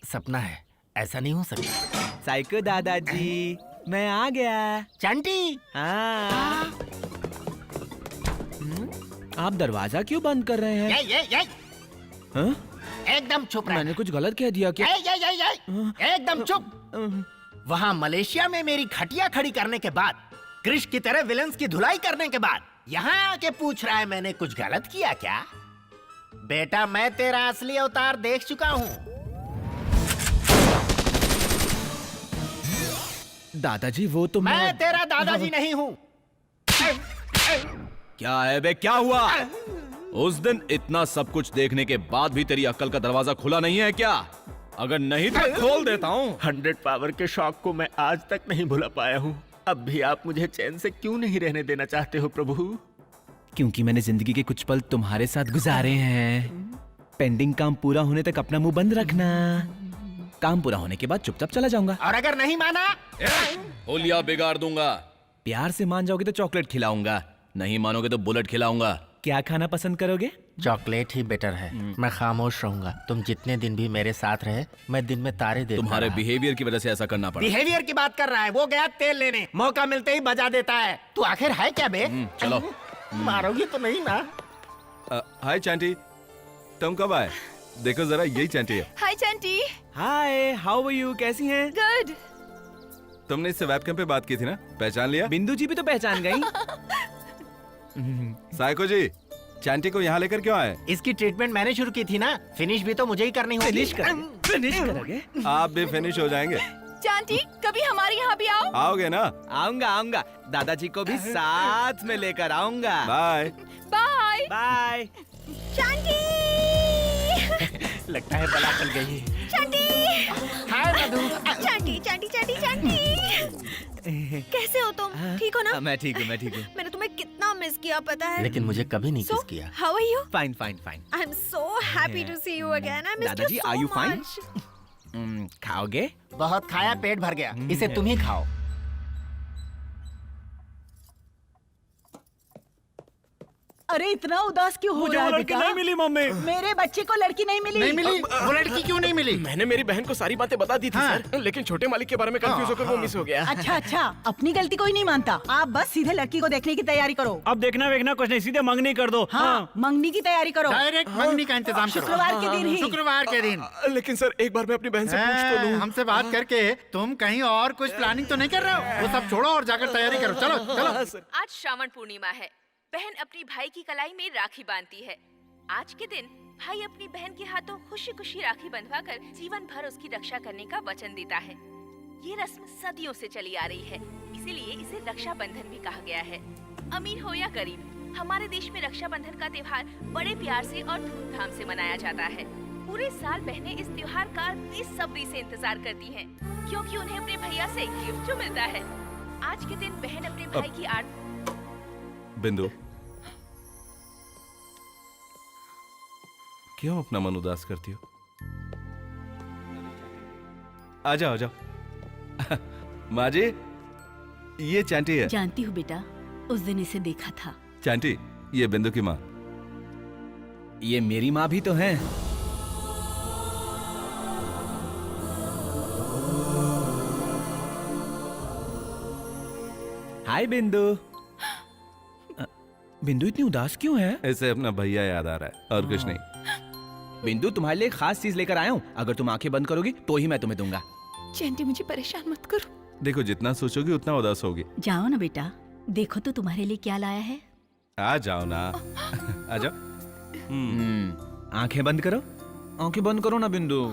सपना है, ऐसा नहीं हो सकता। साइको दादाजी, मैं आ गया। चंटी, हाँ। आप दरवाजा क्यों बंद कर रहे हैं? ये हाँ? एकदम चुप रह। मैंने कुछ गलत कह दिया क्या? ये एकदम चुप। वहाँ मलेशिया में मेरी खटिया खड़ी करने के बाद, क्रिश की तरह विलन्स की धुलाई करने के बाद, यहाँ आके पूछ रहा है मैंने कुछ गलत किया क्या? बेटा, मैं तेरा असली अवतार देख चुका हूँ। दादाजी वो तो मैं तेरा दादाजी नहीं हूँ। क्या है बे, क्या हुआ? उस दिन इतना सब कुछ देखने के बाद भी तेरी अक्ल का दरवाजा खुला नहीं है क्या? अगर नहीं तो खोल देता हूँ। 100 पावर के शौक को मैं आज तक नहीं भुला पाया हूँ। अब भी आप मुझे चैन से क्यों नहीं रहने देना चाहते हो प्रभु? क्योंकि मैंने जिंदगी के कुछ पल तुम्हारे साथ गुजारे हैं। पेंडिंग काम पूरा होने तक अपना मुंह बंद रखना। काम पूरा होने के बाद चुपचाप चला जाऊंगा। और अगर नहीं माना, होलिया बिगाड़ दूंगा। प्यार से मान जाओगे तो चॉकलेट खिलाऊंगा, नहीं मानोगे तो बुलेट खिलाऊंगा। क्या खाना पसंद करोगे? चॉकलेट ही बेटर है। मैं खामोश रहूंगा। तुम जितने दिन भी मेरे साथ रहे, मैं दिन में तारे देखता तुम्हारे रहा। बिहेवियर की वजह से ऐसा करना पड़ा। बिहेवियर की बात कर रहा है। वो गया तेल लेने, मौका मिलते ही बजा देता है। तू आखिर है क्या बे? चलो। मारोगी तो नहीं ना? हाय चैंटी, तुम कब आए? देखो जरा, यही चैंटी है। हाय चंटी। हाय, हाउ आर यू? कैसी हैं? गुड। तुमने इससे वेबकैम पे बात की थी ना, पहचान लिया? बिंदु जी भी तो पहचान गई। साइको जी, चैंटी को यहाँ लेकर क्यों आए? इसकी ट्रीटमेंट मैंने शुरू की थी ना, फिनिश भी तो मुझे ही करनी होगी। फिनिश करोगे? आप भी फिनिश हो जाएंगे। चंटी, कभी हमारे यहाँ भी आओ। आओगे ना? आऊंगा आऊंगा, दादाजी को भी साथ में लेकर आऊंगा। बाय। बाय। बाय। चंटी। लगता है बला चल गई। चंटी। हाय मधु। चंटी चंटी चंटी चंटी। कैसे हो तुम? ठीक हो ना? मैं ठीक हूँ, मैं ठीक हूँ। मैंने तुम्हें कितना मिस किया पता है। लेकिन मुझे कभी नहीं किस किया। How are you? Fine fine fine. I am so happy to see you again. I miss dadaji, you are so you fine? Much. खाओगे? बहुत खाया, पेट भर गया। इसे तुम ही खाओ। अरे इतना उदास क्यों हो रहा है बेटा? नहीं मिली मम्मी। मेरे बच्चे को लड़की नहीं मिली। नहीं मिली? वो लड़की क्यों नहीं मिली? मैंने मेरी बहन को सारी बातें बता दी थी सर, लेकिन छोटे मालिक के बारे में कंफ्यूज होकर वो मिस हो गया। अच्छा अच्छा, अपनी गलती कोई नहीं मानता। आप बस सीधे लड़की को देखने की तैयारी करो। अब देखना वेखना कुछ नहीं, सीधे मंगनी कर दो। हाँ, मंगनी की तैयारी करो। डायरेक्ट मंगनी का इंतजाम करो। शुक्रवार के दिन ही। शुक्रवार के दिन। लेकिन सर एक बार मैं अपनी बहन से पूछ तो लूं। हमसे बात करके तुम कहीं और कुछ प्लानिंग तो नहीं कर रहे हो? वो सब छोड़ो और जाकर तैयारी करो। चलो चलो। आज श्रावण पूर्णिमा है। बहन अपनी भाई की कलाई में राखी बांधती है। आज के दिन भाई अपनी बहन के हाथों खुशी खुशी राखी बंधवाकर जीवन भर उसकी रक्षा करने का वचन देता है। ये रस्म सदियों से चली आ रही है, इसीलिए इसे रक्षाबंधन भी कहा गया है। अमीर हो या गरीब, हमारे देश में रक्षाबंधन का त्योहार बड़े प्यार से और धूमधाम से मनाया जाता है। पूरे साल बहनें इस त्योहार का बेसब्री से इंतजार करती हैं, क्योंकि उन्हें अपने भैया से गिफ्ट जो मिलता है। आज के दिन बहन अपने भाई की बिंदु, क्यों अपना मन उदास करती हो? आ जाओ आ जाओ। माँ जी, ये चैंटी है। जानती हूँ बेटा, उस दिन इसे देखा था। चैंटी, ये बिंदु की माँ। ये मेरी माँ भी तो है। हाय बिंदु। बिंदु इतनी उदास क्यों है? ऐसे अपना भैया याद आ रहा है और कुछ नहीं। बिंदु, तुम्हारे लिए खास चीज लेकर आया हूँ। अगर तुम आंखें बंद करोगी तो ही मैं तुम्हें दूंगा। चंटी, मुझे परेशान मत करो। देखो, जितना सोचोगी उतना उदास होगी। जाओ ना बेटा, देखो तो तुम्हारे लिए क्या लाया है। आ जाओ ना। आ जाओ। आंखें बंद करो, आंखें बंद करो ना बिंदु।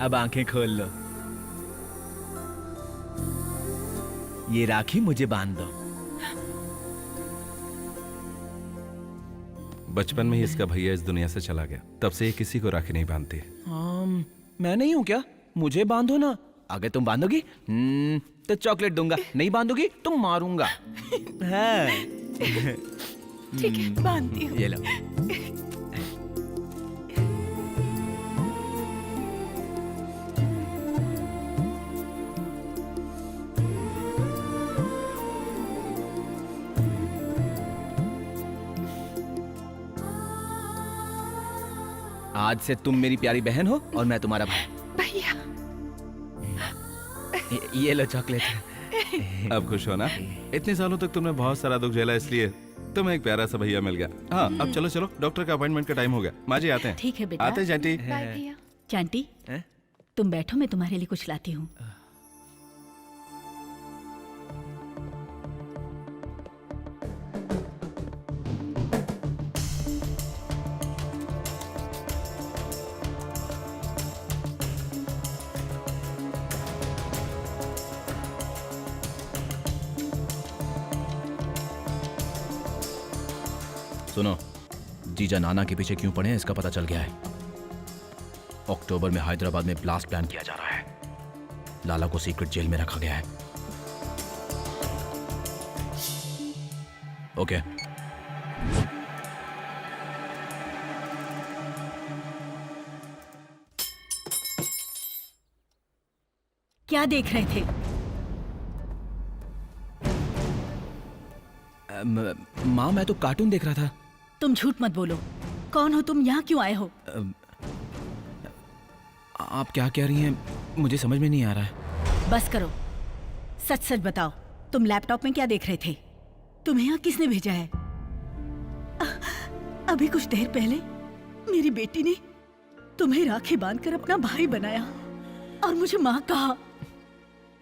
अब आंखें खोल लो। ये राखी मुझे बांध दो। बचपन में ही इसका भैया इस दुनिया से चला गया, तब से ये किसी को राखी नहीं बांधती है। मैं नहीं हूँ क्या? मुझे बांधो ना। अगर तुम बांधोगी तो चॉकलेट दूंगा, नहीं बांधोगी तो मारूंगा। हाँ। ठीक है, बांधती हूँ। ये लो। आज से तुम मेरी प्यारी बहन हो और मैं तुम्हारा भाई। भैया ये लो चॉकलेट। अब खुश हो ना? इतने सालों तक तुमने बहुत सारा दुख झेला, इसलिए तुम्हें एक प्यारा सा भैया मिल गया। हाँ, अब चलो चलो, डॉक्टर का अपॉइंटमेंट का टाइम हो गया। माँ जी आते हैं। ठीक है बेटा। आते हैं चैंटी। बाय भैया। चांटी तुम बैठो, मैं तुम्हारे लिए कुछ लाती हूँ। सुनो, जीजा नाना के पीछे क्यों पड़े हैं इसका पता चल गया है। अक्टूबर में हैदराबाद में ब्लास्ट प्लान किया जा रहा है। लाला को सीक्रेट जेल में रखा गया है। ओके। क्या देख रहे थे? माँ मैं तो कार्टून देख रहा था। तुम झूठ मत बोलो। कौन हो तुम? यहाँ क्यों आए हो? आप क्या कह रही हैं मुझे समझ में नहीं आ रहा है। बस करो, सच सच बताओ, तुम लैपटॉप में क्या देख रहे थे? तुम्हें यहाँ किसने भेजा है? अभी कुछ देर पहले मेरी बेटी ने तुम्हें राखी बांधकर अपना भाई बनाया और मुझे माँ कहा।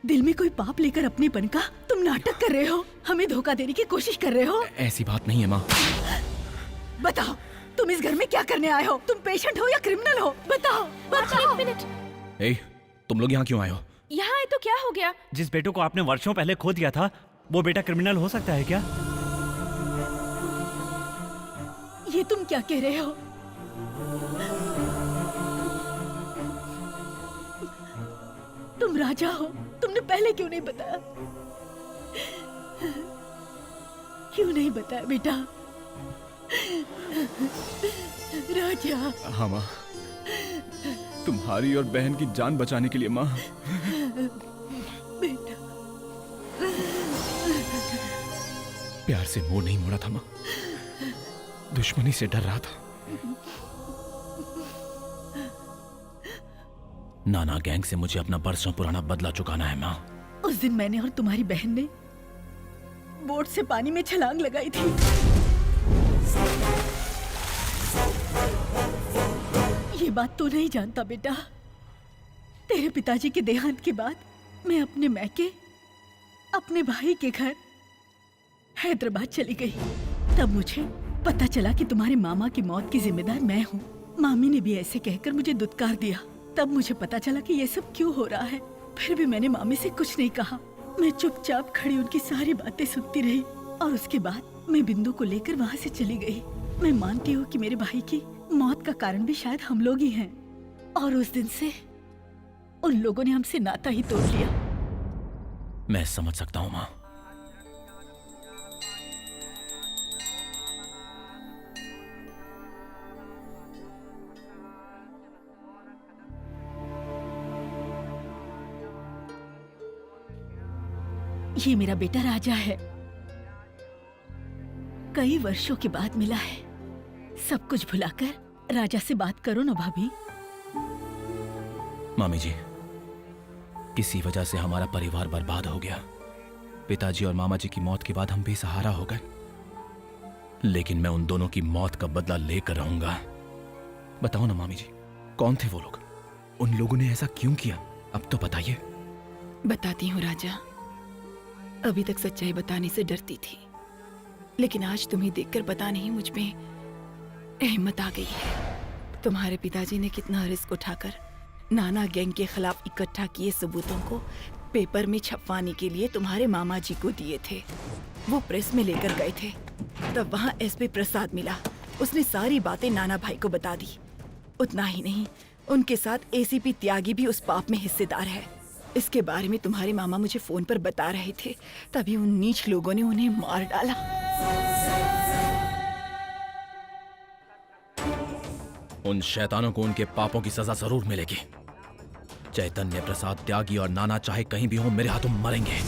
दिल में कोई पाप लेकर अपनेपन का तुम नाटक कर रहे हो, हमें धोखा देने की कोशिश कर रहे हो। ऐसी बात नहीं है माँ। बताओ, तुम इस घर में क्या करने आए हो? तुम पेशेंट हो या क्रिमिनल हो? बताओ, बताओ। एक मिनट, ए, तुम लोग यहाँ क्यों आए हो? यहाँ आए तो क्या हो गया? जिस बेटे को आपने वर्षों पहले खो दिया था, वो बेटा क्रिमिनल हो सकता है क्या? ये तुम क्या कह रहे हो? तुम राजा हो, तुमने पहले क्यों नहीं बताया? क्यों नहीं बताया बेटा? राजा। हाँ माँ, तुम्हारी और बहन की जान बचाने के लिए माँ। बेटा प्यार से मुंह नहीं मोड़ा था माँ, दुश्मनी से डर रहा था। नाना गैंग से मुझे अपना बरसों पुराना बदला चुकाना है माँ। उस दिन मैंने और तुम्हारी बहन ने बोट से पानी में छलांग लगाई थी। ये बात तू नहीं जानता बेटा। तेरे पिताजी के देहांत के बाद मैं अपने मैके, अपने भाई के घर हैदराबाद चली गई। तब मुझे पता चला कि तुम्हारे मामा की मौत की जिम्मेदार मैं हूँ। मामी ने भी ऐसे कहकर मुझे दुत्कार दिया। तब मुझे पता चला कि ये सब क्यों हो रहा है। फिर भी मैंने मामी से कुछ नहीं कहा। मैं चुपचाप खड़ी उनकी सारी बातें सुनती रही और उसके बाद मैं बिंदु को लेकर वहाँ से चली गई। मैं मानती हूँ कि मेरे भाई की मौत का कारण भी शायद हम लोग ही हैं और उस दिन से उन लोगों ने हमसे नाता ही तोड़ लिया। मैं समझ सकता हूँ माँ। ये मेरा बेटा राजा है। कई वर्षों के बाद मिला है। सब कुछ भुलाकर राजा से बात करो ना भाभी। मामी जी, किसी वजह से हमारा परिवार बर्बाद हो गया। पिताजी और मामा जी की मौत के बाद हम बेसहारा हो गए, लेकिन मैं उन दोनों की मौत का बदला लेकर रहूंगा। बताओ ना मामी जी, कौन थे वो लोग? उन लोगों ने ऐसा क्यों किया? अब तो बताइए। बताती हूँ राजा। अभी तक सच्चाई बताने से डरती थी, लेकिन आज तुम्हें देखकर पता नहीं मुझ में हिम्मत आ गई है। तुम्हारे पिताजी ने कितना रिस्क उठाकर नाना गैंग के खिलाफ इकट्ठा किए सबूतों को पेपर में छपवाने के लिए तुम्हारे मामा जी को दिए थे। वो प्रेस में लेकर गए थे। तब वहाँ एसपी प्रसाद मिला। उसने सारी बातें नाना भाई को बता दी। उतना ही नहीं, उनके साथ एसीपी त्यागी भी उस पाप में हिस्सेदार है। इसके बारे में तुम्हारे मामा मुझे फोन पर बता रहे थे, तभी उन नीच लोगों ने उन्हें मार डाला। उन शैतानों को उनके पापों की सजा जरूर मिलेगी। चैतन्य प्रसाद त्यागी और नाना चाहे कहीं भी हो, मेरे हाथों मरेंगे।